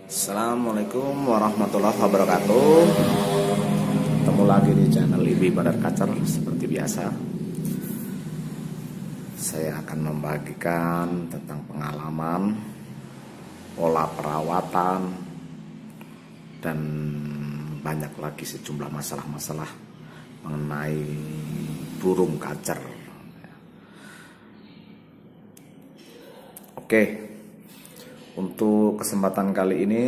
Assalamualaikum warahmatullahi wabarakatuh. Ketemu lagi di channel Ibi Badar Kacer. Seperti biasa, saya akan membagikan tentang pengalaman, pola perawatan, dan banyak lagi sejumlah masalah-masalah mengenai burung kacer. Oke, untuk kesempatan kali ini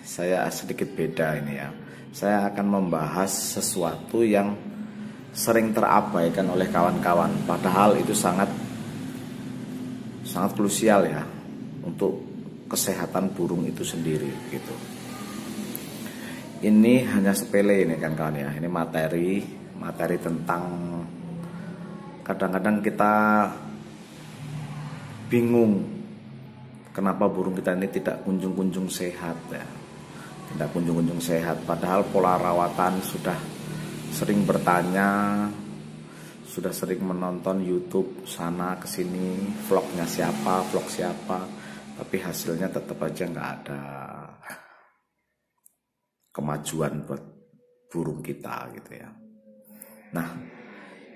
saya sedikit beda ini ya. Saya akan membahas sesuatu yang sering terabaikan oleh kawan-kawan, padahal itu sangat krusial ya untuk kesehatan burung itu sendiri gitu. Ini hanya sepele ini kan kawan ya. Ini materi tentang kadang-kadang kita bingung kenapa burung kita ini tidak kunjung-kunjung sehat ya. Tidak kunjung-kunjung sehat, padahal pola rawatan sudah sering bertanya, sudah sering menonton YouTube sana kesini, vlog siapa, tapi hasilnya tetap aja nggak ada kemajuan buat burung kita gitu ya. Nah,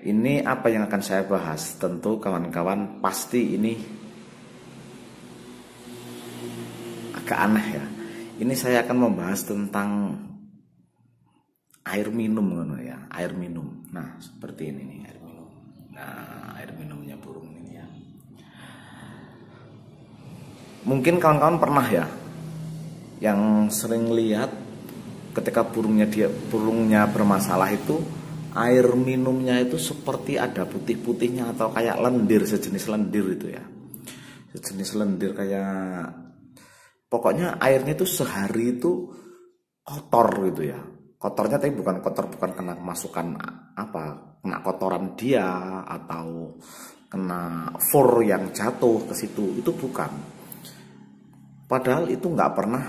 ini apa yang akan saya bahas? Tentu kawan-kawan pasti ini agak aneh ya. Ini saya akan membahas tentang air minum ya, air minum. Nah, seperti ini nih air minum. Nah, air minumnya burung ini ya. Mungkin kawan-kawan pernah ya yang sering lihat ketika burungnya bermasalah itu air minumnya itu seperti ada putih-putihnya atau kayak lendir, sejenis lendir itu ya. Sejenis lendir kayak, pokoknya airnya itu sehari itu kotor gitu ya. Kotornya tapi bukan kena masukan apa, kena kotoran dia atau kena fur yang jatuh ke situ, itu bukan. Padahal itu nggak pernah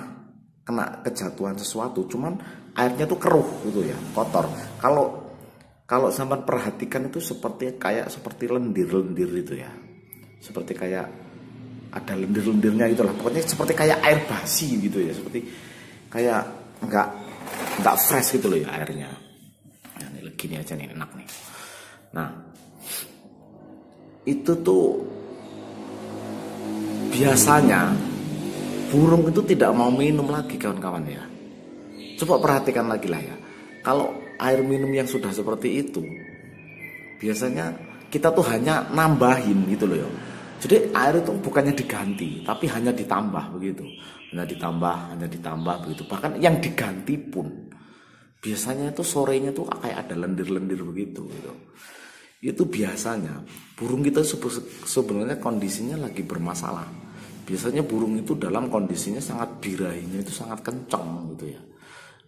kena kejatuhan sesuatu, cuman airnya tuh keruh gitu ya, kotor. Kalau sampai perhatikan itu seperti lendir-lendir itu ya. Seperti kayak ada lendir-lendirnya gitulah, pokoknya seperti kayak air basi gitu ya, seperti kayak nggak fresh gitu loh ya airnya. Nah, ini gini aja nih, enak nih. Nah, itu tuh biasanya burung itu tidak mau minum lagi kawan-kawan ya. Coba perhatikan lagi lah ya, kalau air minum yang sudah seperti itu biasanya kita tuh hanya nambahin gitu loh ya. Jadi air itu bukannya diganti, tapi hanya ditambah begitu. Hanya ditambah begitu. Bahkan yang diganti pun biasanya itu sorenya tuh kayak ada lendir-lendir begitu gitu. Itu biasanya burung kita sebenarnya kondisinya lagi bermasalah. Biasanya burung itu dalam kondisinya sangat birahinya itu sangat kencang gitu ya.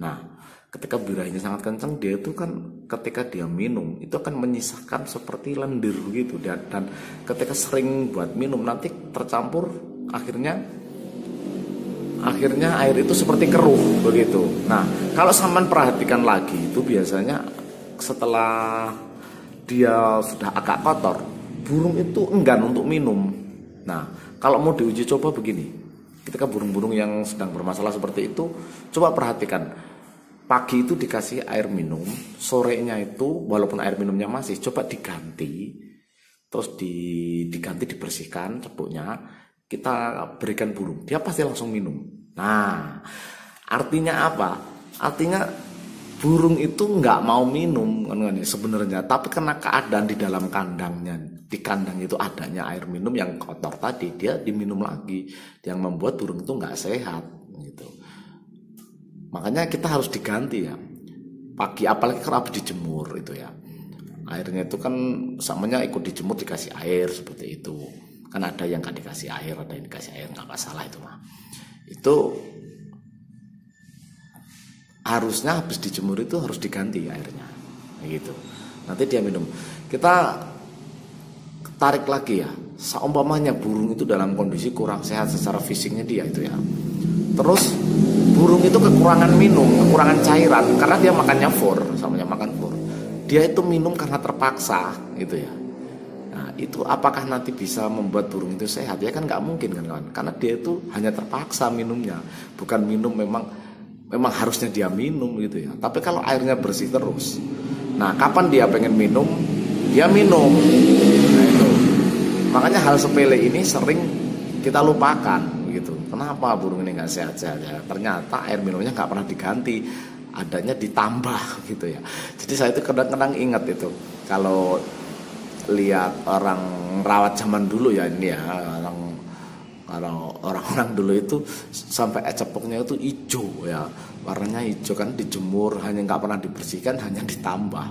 Nah, ketika birahinya sangat kencang, dia itu kan ketika dia minum itu akan menyisakan seperti lendir begitu, dan ketika sering buat minum nanti tercampur akhirnya air itu seperti keruh begitu. Nah, kalau sampean perhatikan lagi itu biasanya setelah dia sudah agak kotor, burung itu enggan untuk minum. Nah, kalau mau diuji coba begini, ketika burung-burung yang sedang bermasalah seperti itu, coba perhatikan. Pagi itu dikasih air minum, sorenya itu walaupun air minumnya masih, coba diganti, terus diganti dibersihkan cepuknya, kita berikan burung, dia pasti langsung minum. Nah, artinya apa? Artinya burung itu nggak mau minum kan sebenarnya, tapi karena keadaan di dalam kandangnya, di kandang itu adanya air minum yang kotor tadi, dia diminum lagi, yang membuat burung itu nggak sehat gitu. Makanya kita harus diganti ya pagi, apalagi kalau habis dijemur itu ya, airnya itu kan samanya ikut dijemur dikasih air seperti itu kan. Ada yang nggak dikasih air, ada yang dikasih air, nggak masalah itu mah. Itu harusnya habis dijemur itu harus diganti airnya gitu, nanti dia minum. Kita tarik lagi ya, seumpamanya burung itu dalam kondisi kurang sehat secara fisiknya dia itu ya, terus burung itu kekurangan minum, kekurangan cairan karena dia makannya fur, samanya makan fur. Dia itu minum karena terpaksa gitu ya. Nah, itu apakah nanti bisa membuat burung itu sehat? Ya kan nggak mungkin kan kawan, karena dia itu hanya terpaksa minumnya, bukan minum memang harusnya dia minum gitu ya. Tapi kalau airnya bersih terus, nah kapan dia pengen minum, dia minum. Nah itu, makanya hal sepele ini sering kita lupakan gitu. Kenapa burung ini nggak sehat-sehat ya? Ternyata air minumnya nggak pernah diganti, adanya ditambah gitu ya. Jadi saya itu kadang-kadang ingat itu kalau lihat orang rawat zaman dulu ya, ini ya, kalau orang-orang dulu itu sampai cepoknya itu hijau ya, warnanya hijau kan, dijemur hanya nggak pernah dibersihkan, hanya ditambah.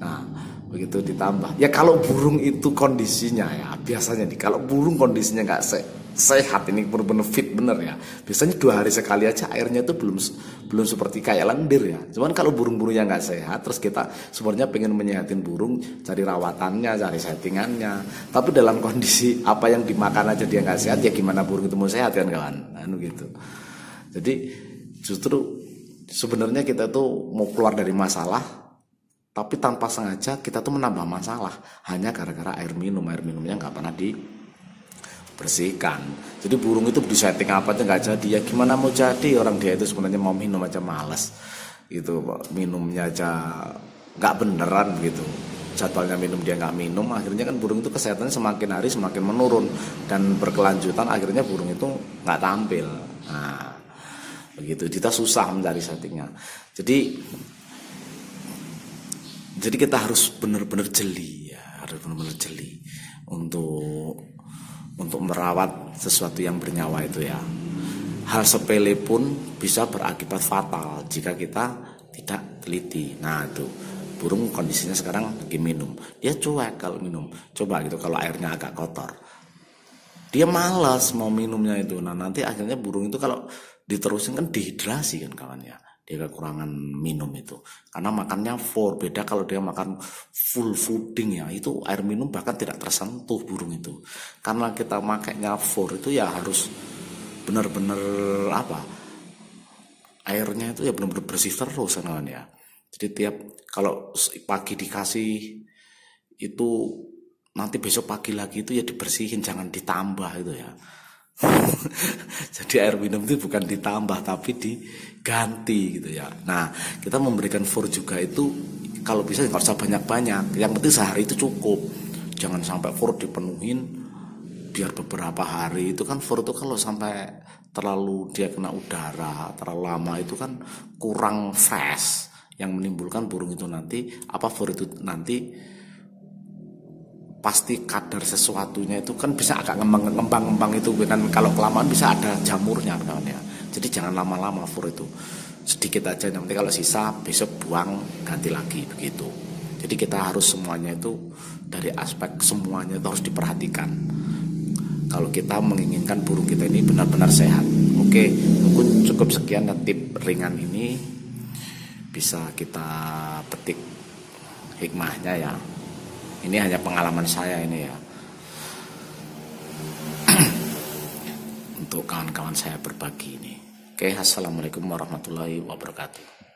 Nah begitu ditambah ya, kalau burung itu kondisinya ya, biasanya nih kalau burung kondisinya nggak sehat, ini benar-benar fit bener ya, biasanya 2 hari sekali aja airnya itu belum seperti kayak lendir ya. Cuman kalau burung-burung yang nggak sehat, terus kita sebenarnya pengen menyehatin burung, cari rawatannya, cari settingannya, tapi dalam kondisi apa yang dimakan aja dia nggak sehat, ya gimana burung itu mau sehat kan kawan, gitu. Jadi justru sebenarnya kita tuh mau keluar dari masalah, tapi tanpa sengaja kita tuh menambah masalah hanya gara-gara air minumnya nggak pernah bersihkan. Jadi burung itu disetting apa aja nggak jadi, ya gimana mau jadi, orang dia itu sebenarnya mau minum aja males gitu, minumnya aja nggak beneran gitu, jadwalnya minum dia nggak minum, akhirnya kan burung itu kesehatannya semakin hari semakin menurun, dan berkelanjutan akhirnya burung itu nggak tampil. Nah begitu, kita susah mencari settingnya. Jadi kita harus benar-benar jeli ya, harus benar-benar jeli untuk merawat sesuatu yang bernyawa itu ya. Hal sepele pun bisa berakibat fatal jika kita tidak teliti. Nah itu, burung kondisinya sekarang lagi minum, dia cuek kalau minum. Coba gitu kalau airnya agak kotor, dia malas mau minumnya itu. Nah nanti akhirnya burung itu kalau diterusin kan dehidrasi kan kawan ya, dia kekurangan minum itu karena makannya beda kalau dia makan full fooding ya, itu air minum bahkan tidak tersentuh burung itu. Karena kita makainya itu ya harus benar-benar airnya itu ya benar-benar bersih terus kan ya. Jadi tiap kalau pagi dikasih itu, nanti besok pagi lagi itu ya dibersihin, jangan ditambah itu ya. Jadi air minum itu bukan ditambah tapi diganti gitu ya. Nah kita memberikan fur juga itu kalau bisa nggak usah banyak-banyak, yang penting sehari itu cukup. Jangan sampai fur dipenuhin biar beberapa hari. Itu kan fur itu kalau sampai terlalu dia kena udara terlalu lama itu kan kurang fresh, yang menimbulkan burung itu nanti fur itu nanti pasti kadar sesuatunya itu kan bisa agak ngembang itu, dan kalau kelamaan bisa ada jamurnya kawan ya. Jadi jangan lama-lama fur itu, sedikit aja, nanti kalau sisa besok buang ganti lagi begitu. Jadi kita harus semuanya itu dari aspek semuanya itu harus diperhatikan kalau kita menginginkan burung kita ini benar-benar sehat. Oke, mungkin cukup sekian tip ringan ini, bisa kita petik hikmahnya ya. Ini hanya pengalaman saya ini ya. Untuk kawan-kawan saya berbagi ini. Oke, assalamualaikum warahmatullahi wabarakatuh.